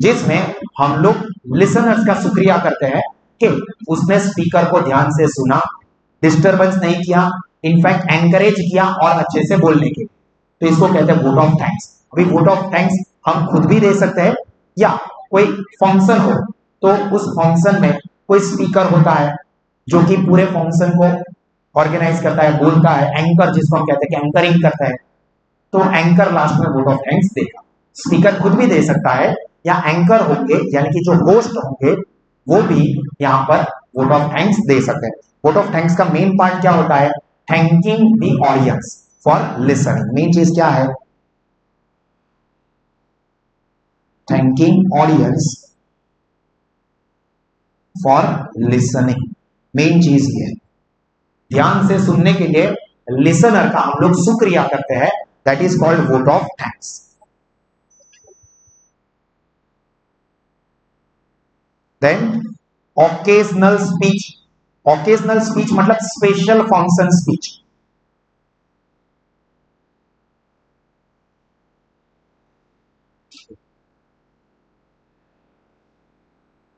जिसमें हम लोग लिसनर्स का शुक्रिया करते हैं कि उसने स्पीकर को ध्यान से सुना, डिस्टर्बेंस नहीं किया, इनफैक्ट एनकरेज किया और अच्छे से बोलने के, तो इसको कहते हैं वोट ऑफ थैंक्स। अभी वोट ऑफ थैंक्स हम खुद भी दे सकते हैं, या कोई फंक्शन हो तो उस फंक्शन में कोई स्पीकर होता है जो कि पूरे फंक्शन को ऑर्गेनाइज करता है, बोलता है, एंकर जिसको हम कहते हैं कि एंकरिंग करता है, तो एंकर लास्ट में वोट ऑफ थैंक्स देगा। स्पीकर खुद भी दे सकता है, या एंकर होंगे यानी कि जो होस्ट होंगे वो भी यहाँ पर वोट ऑफ थैंक्स दे सकते हैं। वोट ऑफ थैंक्स का मेन पार्ट क्या होता है, thanking the audience for listening, main चीज क्या है, thanking audience for listening, main चीज ये है, ध्यान से सुनने के लिए लिसनर का हम लोग शुक्रिया करते हैं, that is called vote of thanks. Then occasional speech, occasional speech मतलब स्पेशल फंक्शन स्पीच,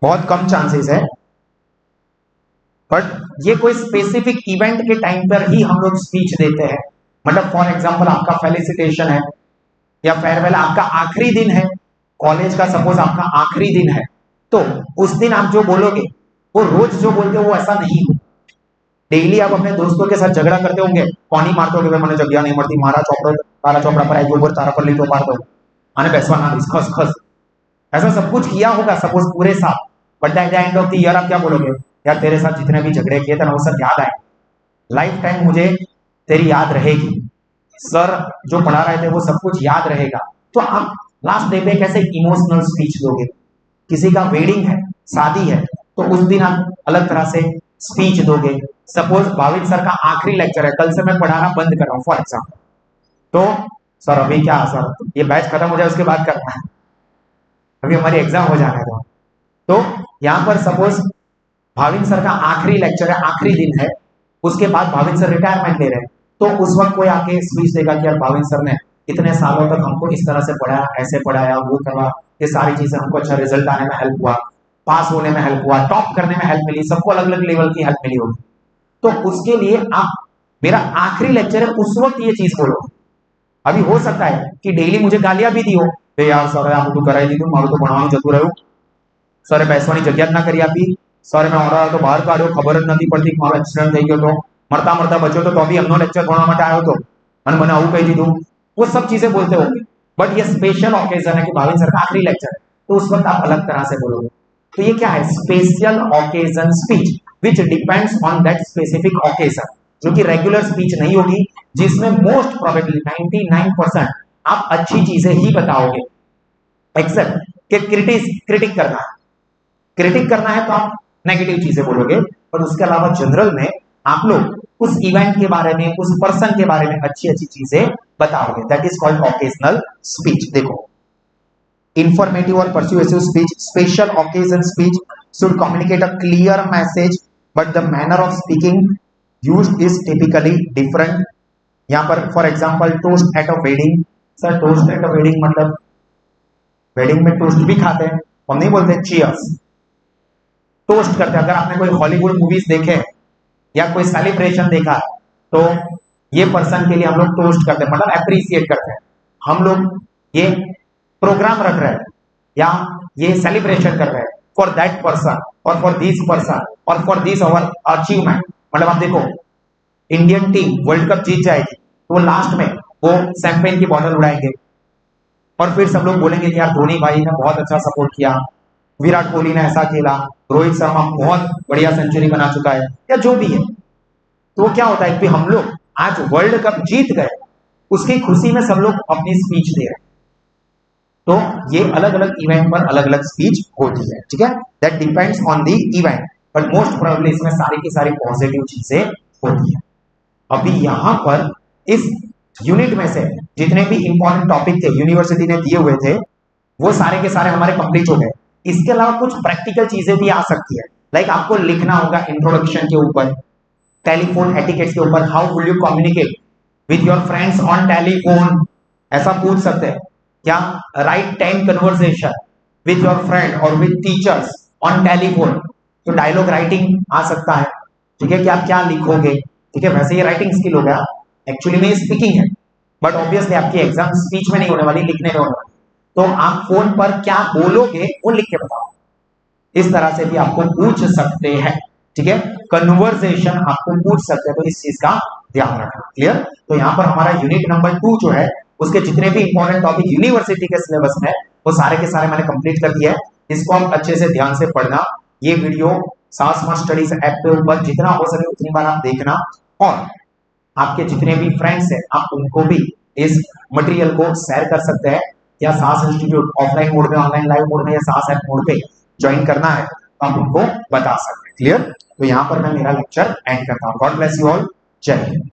बहुत कम चांसेस है, बट ये कोई स्पेसिफिक इवेंट के टाइम पर ही हम लोग स्पीच देते हैं, मतलब फॉर एग्जांपल आपका फेलिसिटेशन है या फेयरवेल, आपका आखिरी दिन है कॉलेज का, सपोज आपका आखिरी दिन है, तो उस दिन आप जो बोलोगे वो रोज जो बोलते हो वो ऐसा नहीं हो। डेली आप अपने दोस्तों के साथ झगड़ा करते होंगे, पानी मारते होंगे, मैंने जगह नहीं मरती, मारा चौपड़ा तारा चौपड़ा पर आई गोबर तारा पर ली तो पार दो आने पैसा ना खस खस, ऐसा सब कुछ किया होगा सपोज पूरे साल, but at the end of the year आप क्या बोलोगे, यार तेरे साथ जितने भी झगड़े किए थे ना वो सब याद आए, लाइफ टाइम मुझे तेरी याद रहेगी, सर जो पढ़ा रहे थे वो सब कुछ याद रहेगा। तो आप लास्ट डे पे कैसे इमोशनल स्पीच दोगे, किसी का वेडिंग है, शादी है, तो उस दिन आप अलग तरह से स्पीच दोगे। सपोज भाविक सर का आखिरी लेक्चर है, कल से मैं पढ़ाना बंद कर रहा हूँ फॉर एग्जाम्पल, तो सर अभी क्या, सर ये बैच खत्म हो जाए उसके बाद करना है, अभी हमारी एग्जाम हो जाना है, तो यहाँ पर सपोज भाविक सर का आखिरी लेक्चर है, आखिरी दिन है, उसके बाद भाविक सर रिटायरमेंट ले रहे हैं, तो उस वक्त कोई आके स्पीच देगा कि यार भाविक सर ने इतने सालों तक हमको इस तरह से पढ़ाया, ऐसे पढ़ाया, वो करवा, ये सारी चीजें हमको अच्छा रिजल्ट आने में हेल्प हुआ, पास होने में हेल्प हुआ, टॉप करने में हेल्प मिली, सबको अलग अलग लेवल की हेल्प मिली होगी, तो उसके लिए आप मेरा आखिरी लेक्चर है उस वक्त ये चीज बोलो। अभी हो सकता है कि डेली मुझे गालियां भी दी हो, यार सर आप तो कराई दी, मारो तो भणવાનું जतु રહ્યું, सर બેસવાની જગ્યા જ ના કરી આપી, सर मैं ઓરા તો બહાર કાઢ્યો ખબર જ નથી પડતી મારો એક્સિડન્ટ થઈ ગયો તો મરતા મરતા બચ્યો તો બી એમનો લેક્ચર ભણવા માટે આવ્યો તો અને મને આવું કહી દીધું वो सब चीजें बोलते होंगे बट ये स्पेशल ऑकेजन है कि भाविन सर का आखिरी लेक्चर है तो उस वक्त आप अलग तरह से बोलोगे तो ये क्या है special occasion speech which depends on that specific occasion जो कि रेगुलर स्पीच नहीं होगी जिसमें मोस्ट प्रोबेबली 99% आप अच्छी चीजें ही बताओगे एक्सेप्ट कि क्रिटिक करना है तो आप नेगेटिव चीजें बोलोगे पर उसके अलावा जनरल में आप लोग उस इवेंट के बारे में उस पर्सन के बारे में अच्छी अच्छी चीजें बताओगे that is called occasional speech देखो इंफॉर्मेटिव और persuasive speech special occasion speech should communicate a clear message but the manner of speaking used is typically different यहां पर for example toast at a wedding sir toast at a wedding मतलब wedding में toast भी खाते हैं हम नहीं बोलते चीयर्स टोस्ट करते हैं अगर आपने कोई हॉलीवुड मूवीज देखे या कोई सेलिब्रेशन देखा तो ये पर्सन के लिए हम लोग टोस्ट करते हैं मतलब अप्रिशिएट करते हैं हम लोग ये प्रोग्राम रख रहे हैं या ये सेलिब्रेशन कर रहे हैं फॉर दैट पर्सन और फॉर दिस पर्सन और फॉर दिस अवर अचीवमेंट मतलब आप देखो इंडियन टीम वर्ल्ड कप जीत जाएगी तो वो लास्ट में वो शैंपेन की बॉटल उड़ाएंगे और फिर सब लोग बोलेंगे कि यार धोनी भाई ने बहुत अच्छा सपोर्ट किया विराट कोहली ने ऐसा खेला रोहित शर्मा बहुत बढ़िया सेंचुरी बना चुका है या जो भी है तो क्या होता है कि हम लोग आज वर्ल्ड कप जीत गए उसकी खुशी में सब लोग अपनी स्पीच दे रहे हैं तो ये अलग अलग इवेंट पर अलग अलग स्पीच होती है ठीक है that depends on the event but most probably इसमें सारी की सारी पॉजिटिव चीजें होती है अभी यहां पर इस यूनिट में से जितने भी इंपॉर्टेंट टॉपिक थे यूनिवर्सिटी ने दिए हुए थे वो सारे के सारे हमारे कंप्लीट हो गए इसके अलावा कुछ प्रैक्टिकल चीजें भी आ सकती है लाइक आपको लिखना होगा इंट्रोडक्शन के ऊपर टेलीफोन एटिकेट्स के ऊपर how will you communicate with your friends on telephone ऐसा पूछ सकते हैं क्या right 10 conversation with your friend और विद टीचर्स ऑन टेलीफोन तो डायलॉग राइटिंग आ सकता है ठीक है कि आप क्या लिखोगे ठीक है वैसे ये राइटिंग स्किल हो गया एक्चुअली में स्पीकिंग है बट ऑब्वियसली आपकी एग्जाम स्पीच में नहीं होने वाली लिखने में होने वाली तो आप फोन पर क्या बोलोगे वो लिख के बताओ इस तरह से भी आपको पूछ सकते हैं ठीक है कन्वर्सेशन आपको पूछ सकते हैं तो इस चीज का ध्यान रखना क्लियर तो यहाँ पर हमारा यूनिट नंबर 2 जो है उसके जितने भी इंपॉर्टेंट टॉपिक यूनिवर्सिटी के सिलेबस में वो सारे के सारे मैंने कंप्लीट कर दिया है इसको हम अच्छे से ध्यान से पढ़ना ये वीडियो सास स्मार्ट स्टडीज ऐप के ऊपर जितना हो सके उतनी बार आप देखना और आपके जितने भी फ्रेंड्स हैं आप उनको भी इस मटेरियल को शेयर कर सकते हैं या सास इंस्टीट्यूट ऑफलाइन मोड में ऑनलाइन लाइव मोड में या सास ऐप मोड पे ज्वाइन करना है तो आप उनको बता सकते हैं क्लियर तो यहाँ पर मैं मेरा लेक्चर एंड करता हूँ गॉड ब्लेस यू ऑल जय हिंद